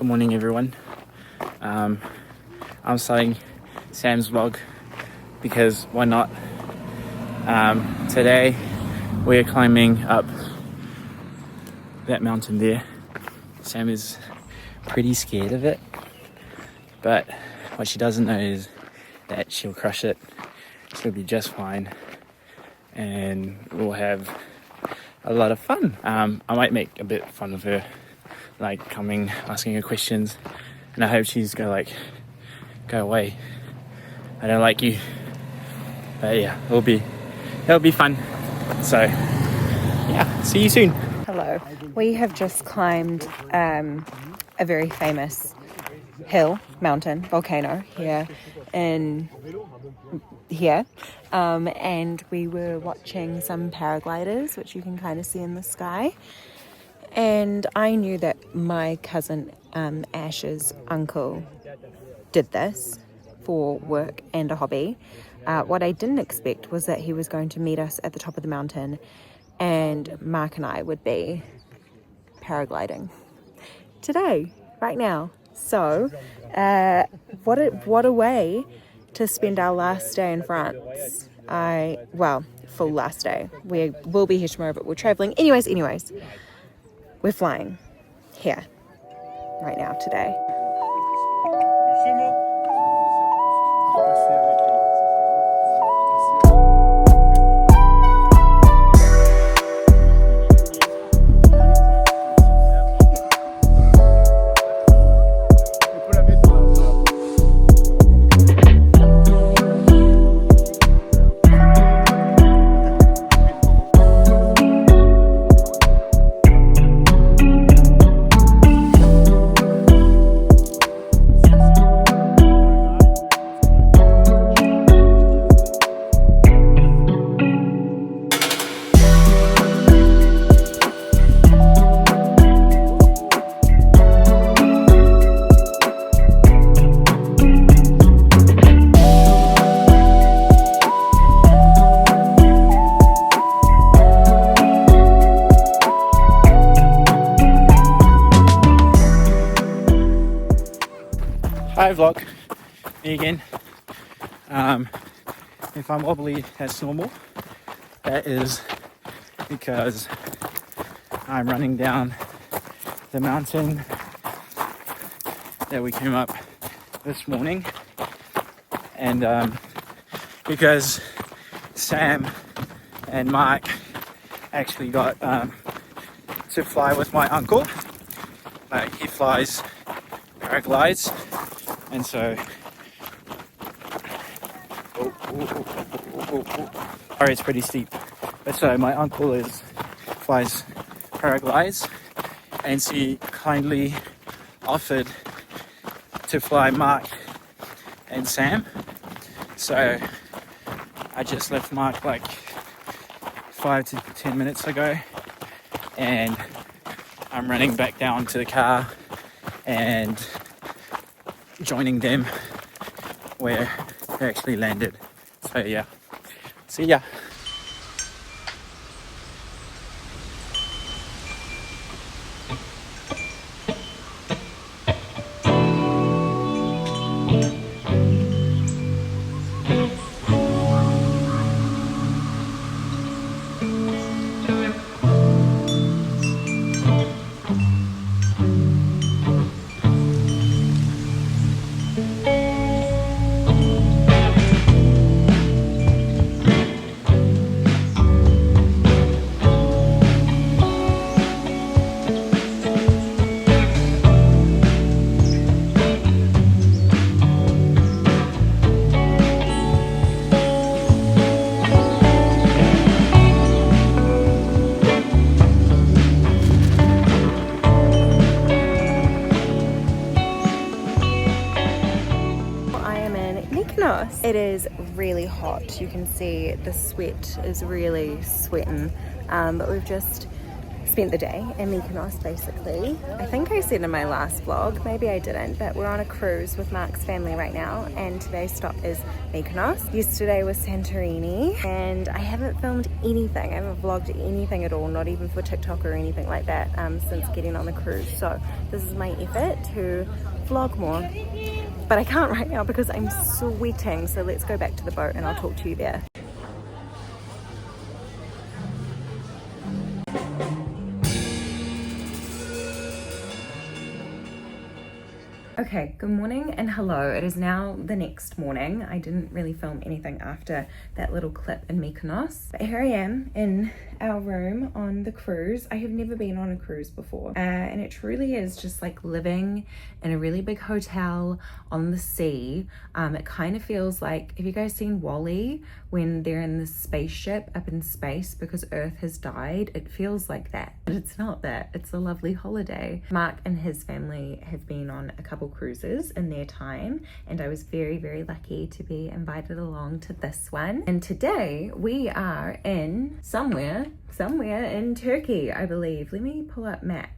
morning everyone. I'm starting Sam's vlog because why not? Today we're climbing up that mountain there. Sam is pretty scared of it, but what she doesn't know is that she'll crush it. She'll be just fine and we'll have a lot of fun. I might make a bit of fun of her, like coming, asking her questions, and I hope she's go away, I don't like you. But yeah, it'll be fun. So yeah, see you soon. Hello. We have just climbed a very famous mountain, volcano here, and we were watching some paragliders, which you can kind of see in the sky. And I knew that my cousin Ash's uncle did this for work and a hobby. What I didn't expect was that he was going to meet us at the top of the mountain and Mark and I would be paragliding today, right now. So what a way to spend our last day in France. Full last day. We will be here tomorrow, but we're traveling. Anyways, we're flying here right now today. Hi vlog, me again. If I'm wobbly, that's normal. That is because I'm running down the mountain that we came up this morning, and because Sam and Mark actually got to fly with my uncle. Like, he flies paraglides. And so, sorry, it's pretty steep. But so my uncle flies paraglides, and she kindly offered to fly Mark and Sam. So I just left Mark like 5 to 10 minutes ago, and I'm running back down to the car and joining them where they actually landed. So yeah, see ya. It is really hot. You can see the sweat is really sweating, but we've just spent the day in Mykonos basically. I think I said in my last vlog, maybe I didn't, but we're on a cruise with Mark's family right now, and today's stop is Mykonos. Yesterday was Santorini, and I haven't filmed anything. I haven't vlogged anything at all, not even for TikTok or anything like that, since getting on the cruise. So this is my effort to vlog more. But I can't right now because I'm sweating, so let's go back to the boat and I'll talk to you there. Okay, good morning and hello. It is now the next morning. I didn't really film anything after that little clip in Mykonos. But here I am in our room on the cruise. I have never been on a cruise before. And it truly is just like living in a really big hotel on the sea. It kind of feels like, have you guys seen WALL-E when they're in the spaceship up in space because Earth has died? It feels like that, but it's not that. It's a lovely holiday. Mark and his family have been on a couple cruises in their time, and I was very, very lucky to be invited along to this one. And today we are in somewhere in Turkey, I believe. Let me pull up maps.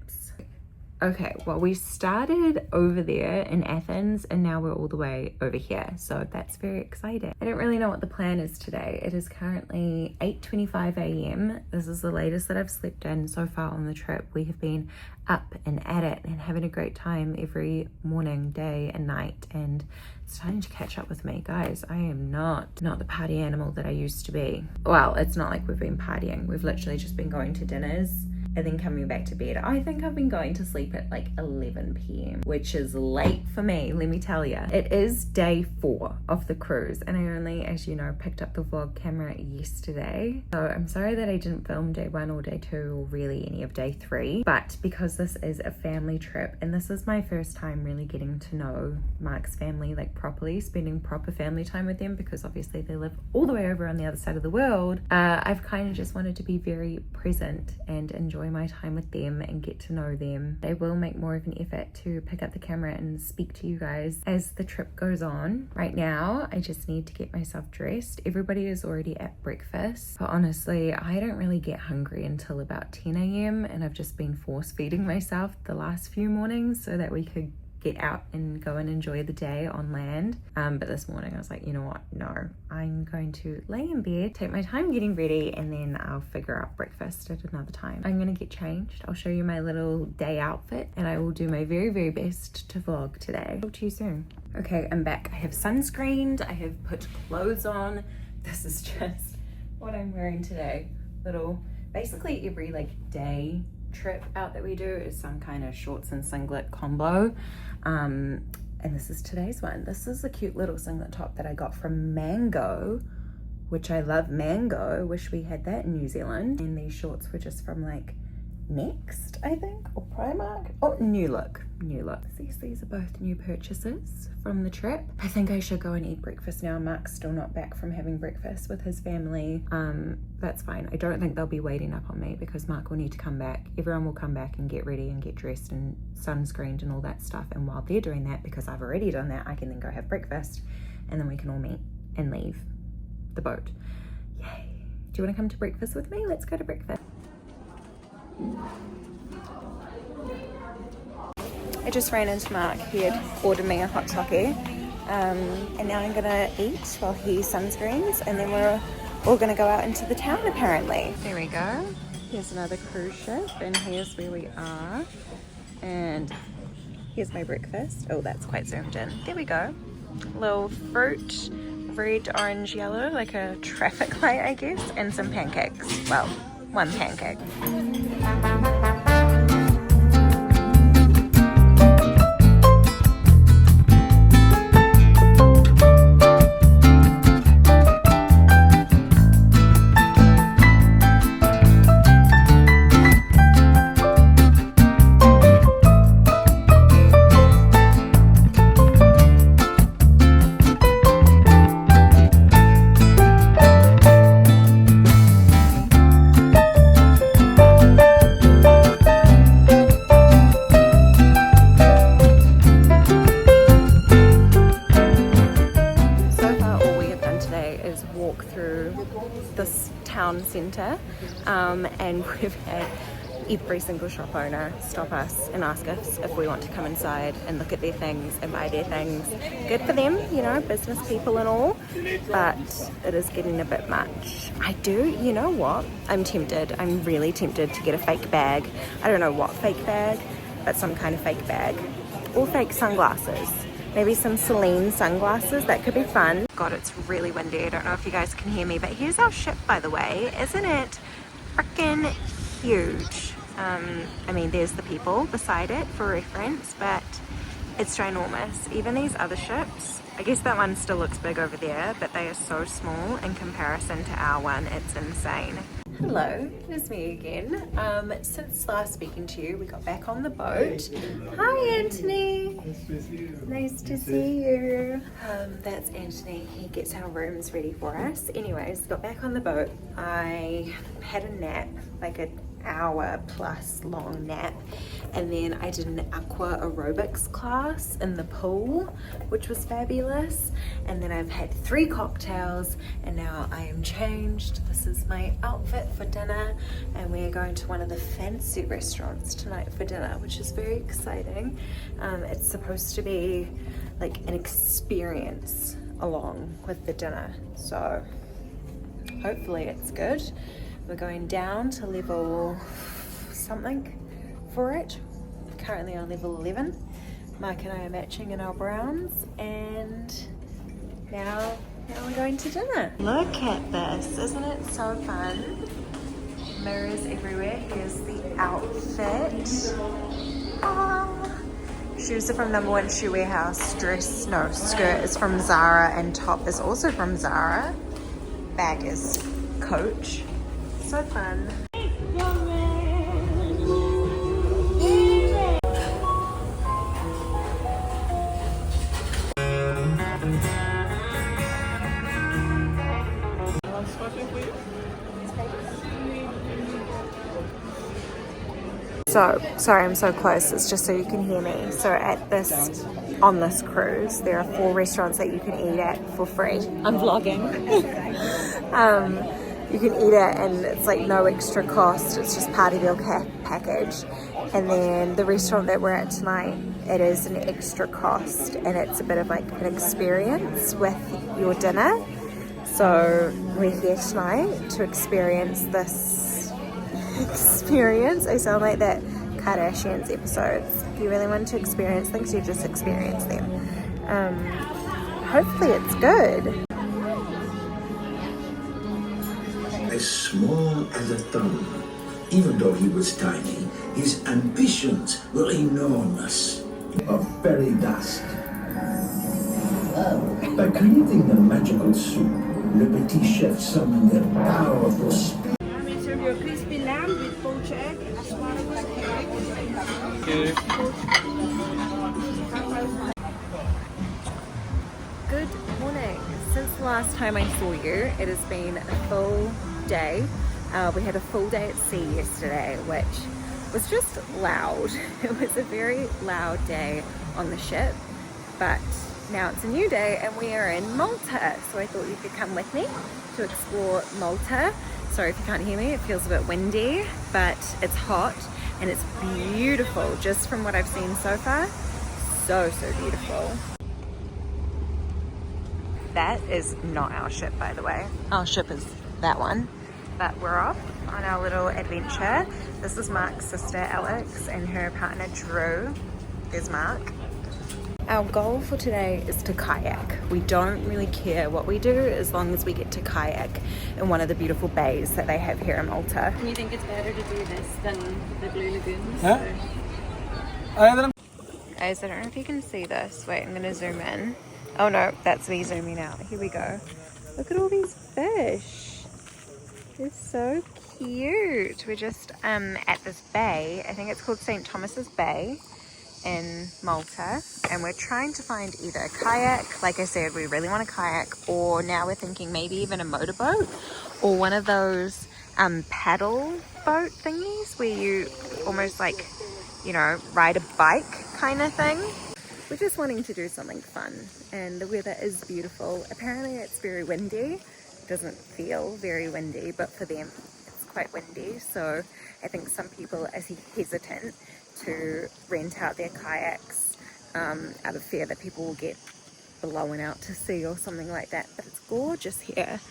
Okay, well, we started over there in Athens and now we're all the way over here, so that's very exciting. I don't really know what the plan is today. It is currently 8:25 a.m. This is the latest that I've slept in so far on the trip. We have been up and at it and having a great time every morning, day and night, and it's time to catch up with me. Guys, I am not the party animal that I used to be. Well, it's not like we've been partying. We've literally just been going to dinners and then coming back to bed. I think I've been going to sleep at like 11 p.m, which is late for me, let me tell you. It is day 4 of the cruise, and I only, as you know, picked up the vlog camera yesterday. So I'm sorry that I didn't film day 1 or day 2 or really any of day 3, but because this is a family trip and this is my first time really getting to know Mark's family like properly, spending proper family time with them, because obviously they live all the way over on the other side of the world, I've kind of just wanted to be very present and enjoy my time with them and get to know them. I will make more of an effort to pick up the camera and speak to you guys as the trip goes on. Right now, I just need to get myself dressed. Everybody is already at breakfast, but honestly, I don't really get hungry until about 10 a.m. and I've just been force feeding myself the last few mornings so that we could get out and go and enjoy the day on land. But this morning I was like, you know what, no, I'm going to lay in bed, take my time getting ready, and then I'll figure out breakfast at another time. I'm gonna get changed. I'll show you my little day outfit and I will do my very, very best to vlog today. Talk to you soon. Okay, I'm back. I have sunscreened, I have put clothes on. This is just what I'm wearing today. Basically every like day trip out that we do is some kind of shorts and singlet combo, and this is today's one. This is a cute little singlet top that I got from Mango, which I love. Mango, wish we had that in New Zealand. And these shorts were just from like Next, I think, or Primark. Oh, New Look. These are both new purchases from the trip. I think I should go and eat breakfast now. Mark's still not back from having breakfast with his family. That's fine. I don't think they'll be waiting up on me because Mark will need to come back. Everyone will come back and get ready and get dressed and sunscreened and all that stuff. And while they're doing that, because I've already done that, I can then go have breakfast and then we can all meet and leave the boat. Yay. Do you want to come to breakfast with me? Let's go to breakfast. I just ran into Mark. He had ordered me a hot toddy, and now I'm gonna eat while he sunscreens, and then we're all gonna go out into the town apparently. There we go. Here's another cruise ship, and here's where we are, and here's my breakfast. Oh, that's quite zoomed in. There we go. Little fruit, red, orange, yellow, like a traffic light, I guess, and some pancakes. Well, one pancake. Centre, and we've had every single shop owner stop us and ask us if we want to come inside and look at their things and buy their things. Good for them, you know, business people and all, but it is getting a bit much. You know what? I'm really tempted to get a fake bag. I don't know what fake bag, but some kind of fake bag. Or fake sunglasses. Maybe some Celine sunglasses, that could be fun. God, it's really windy. I don't know if you guys can hear me, but here's our ship, by the way. Isn't it freaking huge? I mean, there's the people beside it for reference, but it's ginormous. Even these other ships, I guess that one still looks big over there, but they are so small in comparison to our one. It's insane. Hello, it's me again. Since last speaking to you, we got back on the boat. Hi, Anthony. Nice to see you. That's Anthony. He gets our rooms ready for us. Anyways, got back on the boat. I had a nap, like an hour plus long nap, and then I did an aqua aerobics class in the pool, which was fabulous. And then I've had 3 cocktails, and now I am changed. This is my outfit for dinner, and we are going to one of the fancy restaurants tonight for dinner, which is very exciting. It's supposed to be like an experience along with the dinner, so hopefully it's good. We're going down to level something for it. Currently on level 11. Mark and I are matching in our browns, and now we're going to dinner. Look at this, isn't it so fun? Mirrors everywhere. Here's the outfit. Shoes are from Number One Shoe Warehouse. Skirt is from Zara, and top is also from Zara. Bag is Coach. So fun. So, sorry I'm so close, it's just so you can hear me. So on this cruise, there are 4 restaurants that you can eat at for free. I'm vlogging. You can eat it and it's like no extra cost, it's just party meal package. And then the restaurant that we're at tonight, it is an extra cost, and it's a bit of like an experience with your dinner. So we're here tonight to experience this experience. I sound like that Kardashians episodes. If you really want to experience things, you just experience them. Hopefully it's good. As small as a thumb, even though he was tiny, his ambitions were enormous. Of fairy dust. By creating the magical soup, Le Petit Chef summoned their powerful spirit. Serve your crispy lamb with poached egg, asparagus, Good morning. Since the last time I saw you, it has been a full day. We had a full day at sea yesterday, which was just loud. It was a very loud day on the ship, but now it's a new day and we are in Malta. So I thought you could come with me to explore Malta. Sorry if you can't hear me, it feels a bit windy, but it's hot and it's beautiful. Just from what I've seen so far, so beautiful. That is not our ship, by the way. Our ship is that one. But we're off on our little adventure. This is Mark's sister, Alex, and her partner, Drew. There's Mark. Our goal for today is to kayak. We don't really care what we do as long as we get to kayak in one of the beautiful bays that they have here in Malta. You think it's better to do this than the Blue Lagoons? Huh? Guys, I don't know if you can see this. Wait, I'm gonna zoom in. Oh no, that's me zooming out. Here we go. Look at all these fish. They're so cute. We're just at this bay. I think it's called St. Thomas's Bay in Malta, and we're trying to find either a kayak, like I said, we really want a kayak, or now we're thinking maybe even a motorboat or one of those paddle boat thingies where you almost like, you know, ride a bike kind of thing. We're just wanting to do something fun, and the weather is beautiful. Apparently it's very windy. It doesn't feel very windy, but for them it's quite quite windy, so I think some people are hesitant to rent out their kayaks out of fear that people will get blown out to sea or something like that. But it's gorgeous here.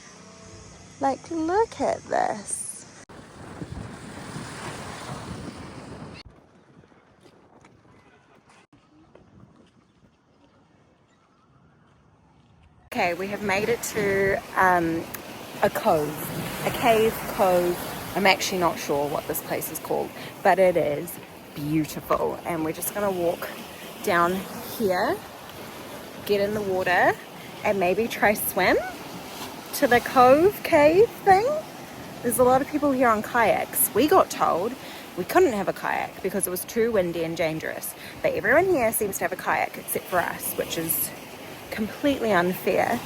Like, look at this. Okay, we have made it to a cove, a cave cove. I'm actually not sure what this place is called, but it is beautiful. And we're just gonna walk down here, get in the water, and maybe try swim to the cove cave thing. There's a lot of people here on kayaks. We got told we couldn't have a kayak because it was too windy and dangerous. But everyone here seems to have a kayak except for us, which is completely unfair.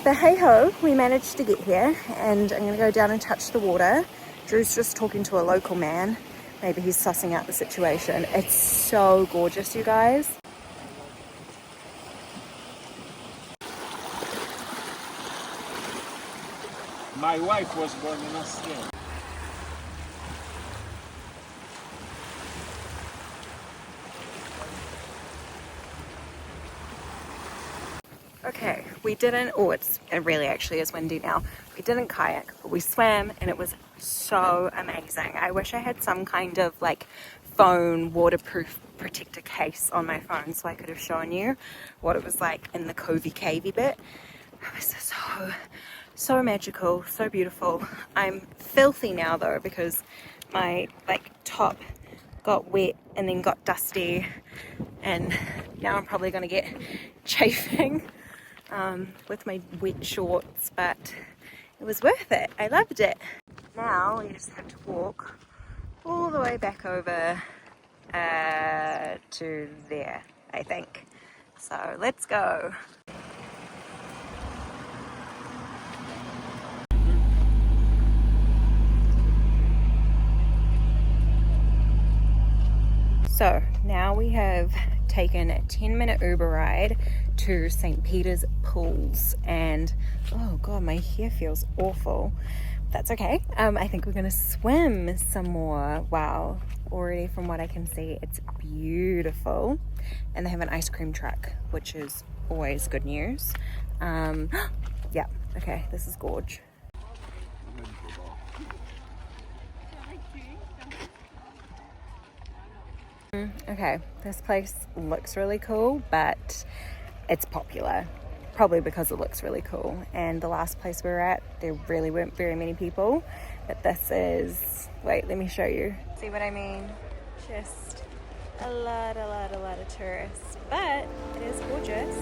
But hey ho, we managed to get here, and I'm gonna go down and touch the water. Drew's just talking to a local man. Maybe he's sussing out the situation. It's so gorgeous, you guys. My wife was born in Australia. Okay, we didn't, it really actually is windy now. We didn't kayak, but we swam, and it was so amazing. I wish I had some kind of like phone waterproof protector case on my phone so I could have shown you what it was like in the covey cavey bit. It was so magical, so beautiful. I'm filthy now though because my like top got wet and then got dusty, and now I'm probably gonna get chafing with my wet shorts, but it was worth it. I loved it. Now we just have to walk all the way back over to there, I think. So let's go. So now we have taken a 10-minute Uber ride to St. Peter's Pools, and oh god, my hair feels awful. That's okay. I think we're gonna swim some more. Wow, already from what I can see, it's beautiful. And they have an ice cream truck, which is always good news. Yeah, okay, this is gorge. Okay, this place looks really cool, but it's popular, probably because it looks really cool. And the last place we were at, there really weren't very many people, but this is, wait, let me show you. See what I mean? Just a lot of tourists, but it is gorgeous.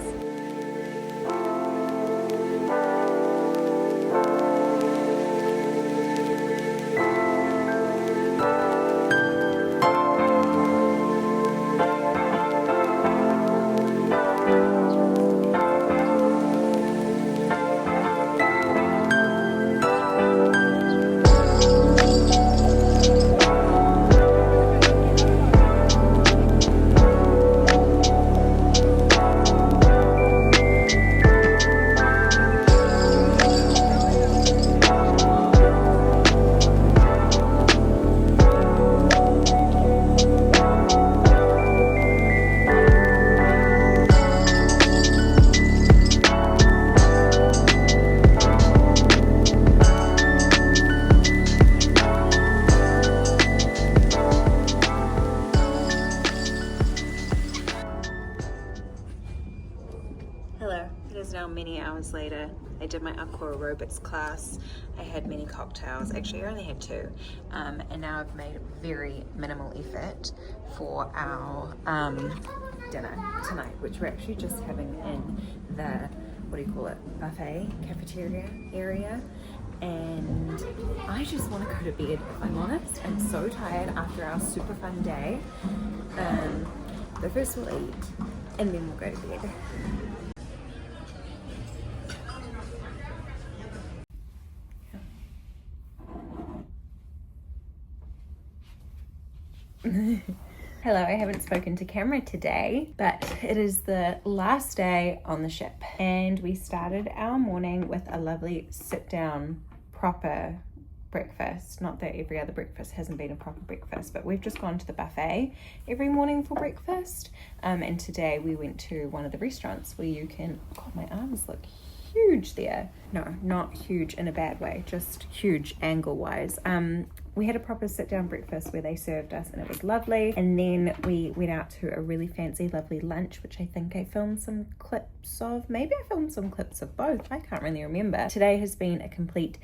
Hello, it is now many hours later. I did my aqua aerobics class. I had many cocktails. Actually, I only had 2. And now I've made very minimal effort for our dinner tonight, which we're actually just having in the, what do you call it, buffet cafeteria area. And I just want to go to bed, if I'm honest. I'm so tired after our super fun day. But first we'll eat, and then we'll go to bed. Hello, I haven't spoken to camera today, but it is the last day on the ship, and we started our morning with a lovely sit down, proper breakfast. Not that every other breakfast hasn't been a proper breakfast, but we've just gone to the buffet every morning for breakfast. And today we went to one of the restaurants where you can, God, my arms look huge there. No, not huge in a bad way, just huge angle wise. We had a proper sit down breakfast where they served us and it was lovely. And then we went out to a really fancy, lovely lunch, which I think I filmed some clips of. Maybe I filmed some clips of both. I can't really remember. Today has been a complete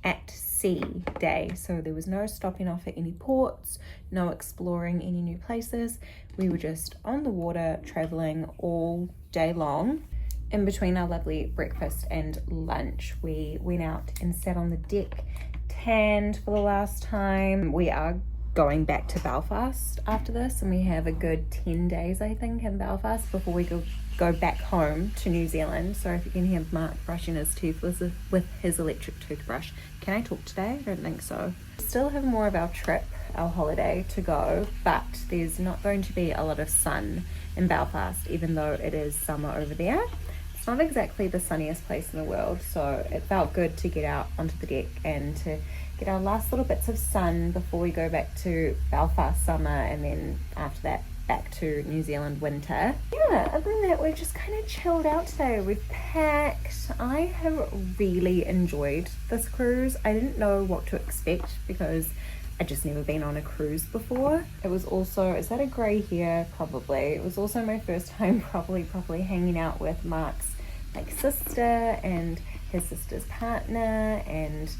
at sea day. So there was no stopping off at any ports, no exploring any new places. We were just on the water, traveling all day long. In between our lovely breakfast and lunch, we went out and sat on the deck, tanned for the last time. We are going back to Belfast after this, and we have a good 10 days, I think, in Belfast before we go back home to New Zealand. So if you can hear Mark brushing his teeth with his electric toothbrush. Can I talk today? I don't think so. Still have more of our trip, our holiday to go, but there's not going to be a lot of sun in Belfast, even though it is summer over there. It's not exactly the sunniest place in the world, so it felt good to get out onto the deck and to get our last little bits of sun before we go back to Belfast summer, and then after that back to New Zealand winter. Yeah, other than that, we've just kind of chilled out today. We've packed. I have really enjoyed this cruise. I didn't know what to expect because I'd just never been on a cruise before. It was also, is that a grey hair? Probably. It was also my first time properly hanging out with Mark's like sister and his sister's partner, and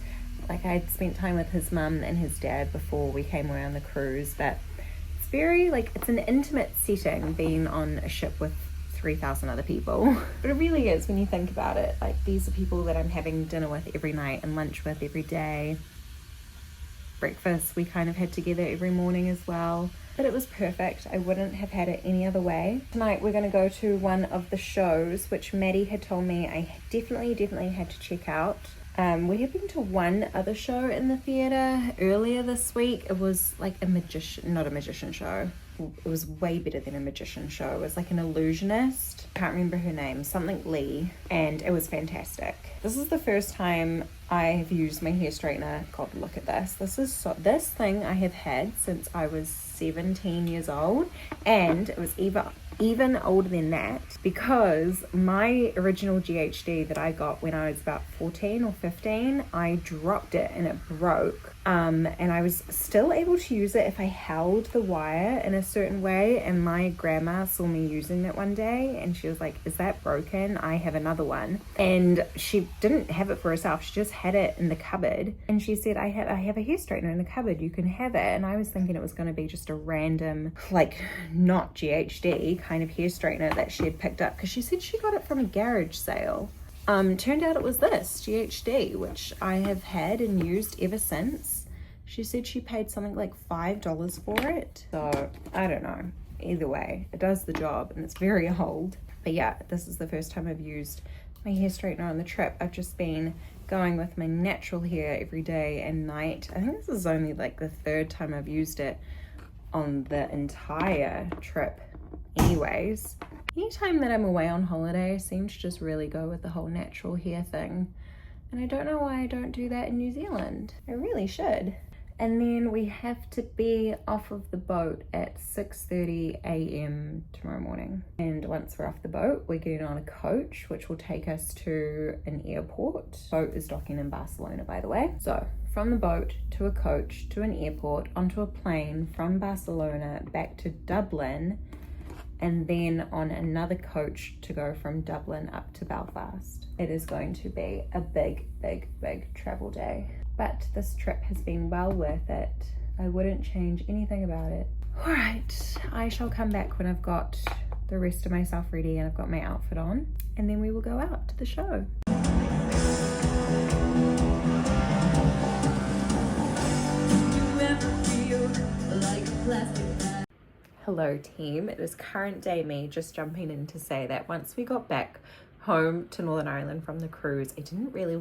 like I'd spent time with his mum and his dad before we came around the cruise, but it's very like, it's an intimate setting being on a ship with 3,000 other people. But it really is when you think about it. Like, these are people that I'm having dinner with every night and lunch with every day. Breakfast we kind of had together every morning as well, but it was perfect. I wouldn't have had it any other way. Tonight we're going to go to one of the shows which Maddie had told me I definitely had to check out. We had been to one other show in the theatre earlier this week. It was like not a magician show. It was way better than a magician show. It was like an illusionist. Can't remember her name, something Lee, and it was fantastic. This is the first time I have used my hair straightener. God, look at this. This thing I have had since I was 17 years old, and it was even older than that, because my original GHD that I got when I was about 14 or 15, I dropped it and it broke. And I was still able to use it if I held the wire in a certain way, and my grandma saw me using it one day and she was like, "Is that broken? I have another one." And she didn't have it for herself, she just had it in the cupboard, and she said, I have a hair straightener in the cupboard, you can have it. And I was thinking it was going to be just a random, like, not GHD kind of hair straightener that she had picked up, because she said she got it from a garage sale. Turned out it was this GHD, which I have had and used ever since. She said she paid something like $5 for it. So I don't know. Either way, it does the job and it's very old. But yeah, this is the first time I've used my hair straightener on the trip. I've just been going with my natural hair every day and night. I think this is only like the third time I've used it on the entire trip anyways. Anytime that I'm away on holiday, I seem to just really go with the whole natural hair thing. And I don't know why I don't do that in New Zealand. I really should. And then we have to be off of the boat at 6:30 a.m. tomorrow morning. And once we're off the boat, we're getting on a coach, which will take us to an airport. Boat is docking in Barcelona, by the way. So from the boat to a coach to an airport, onto a plane from Barcelona back to Dublin, and then on another coach to go from Dublin up to Belfast. It is going to be a big travel day. But this trip has been well worth it. I wouldn't change anything about it. All right, I shall come back when I've got the rest of myself ready and I've got my outfit on, and then we will go out to the show. Hello team, it is current day me just jumping in to say that once we got back home to Northern Ireland from the cruise, I didn't really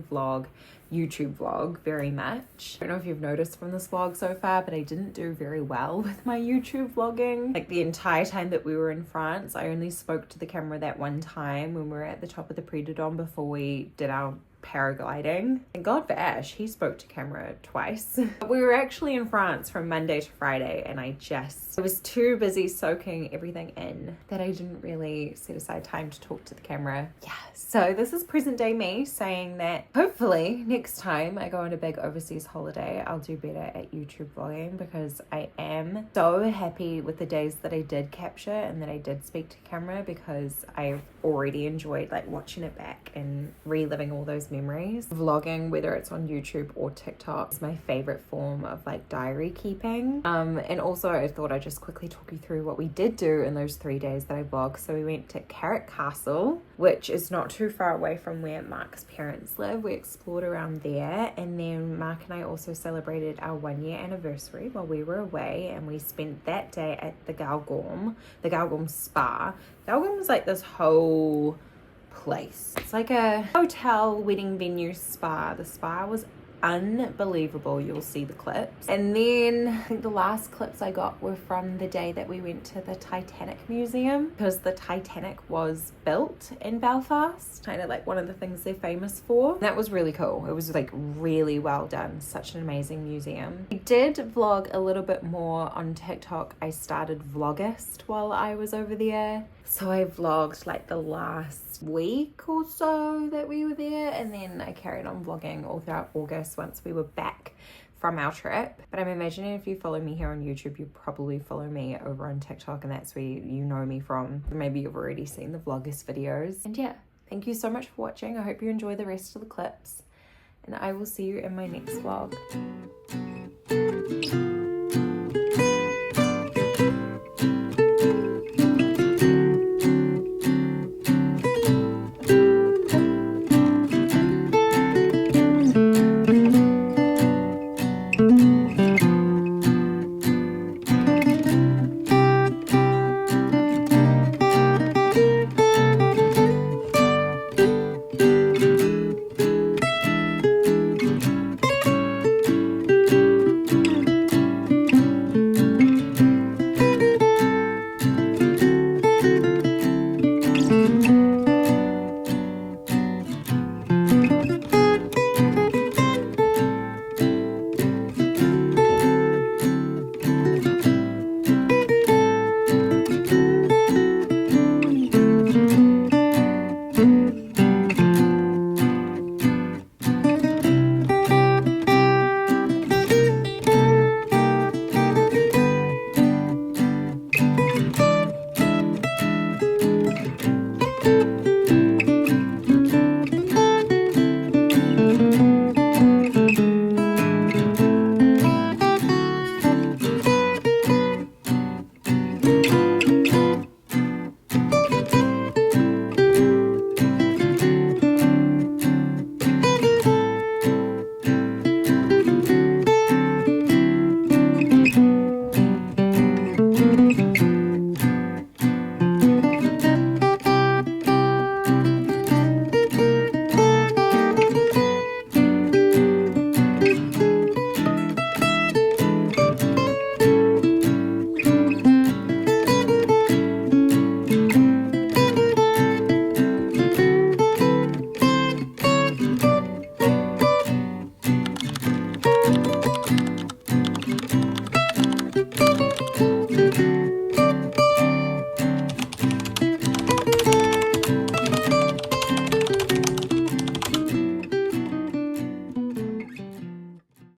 YouTube vlog very much. I don't know if you've noticed from this vlog so far, but I didn't do very well with my YouTube vlogging. Like the entire time that we were in France, I only spoke to the camera that one time when we were at the top of the Pré de Dôme before we did our paragliding. Thank God for Ash, he spoke to camera twice. We were actually in France from Monday to Friday, and I was too busy soaking everything in that I didn't really set aside time to talk to the camera. Yeah, so this is present day me saying that hopefully next time I go on a big overseas holiday, I'll do better at YouTube vlogging, because I am so happy with the days that I did capture and that I did speak to camera, because I've already enjoyed like watching it back and reliving all those memories. Vlogging, whether it's on YouTube or TikTok, is my favorite form of like diary keeping. And also I thought I'd just quickly talk you through what we did do in those 3 days that I vlogged. So we went to Carrick Castle, which is not too far away from where Mark's parents live. We explored around there, and then Mark and I also celebrated our 1-year anniversary while we were away, and we spent that day at the Galgorm Spa. Galgorm is like this whole place. It's like a hotel, wedding venue, spa. The spa was unbelievable. You'll see the clips. And then I think the last clips I got were from the day that we went to the Titanic Museum, because the Titanic was built in Belfast, kind of like one of the things they're famous for. That was really cool. It was like really well done. Such an amazing museum. I did vlog a little bit more on TikTok. I started Vlogust while I was over there. So I vlogged like the last week or so that we were there, and then I carried on vlogging all throughout August once we were back from our trip. But I'm imagining if you follow me here on YouTube, you probably follow me over on TikTok, and that's where you know me from. Maybe you've already seen the Vlogust videos. And yeah, thank you so much for watching. I hope you enjoy the rest of the clips, and I will see you in my next vlog.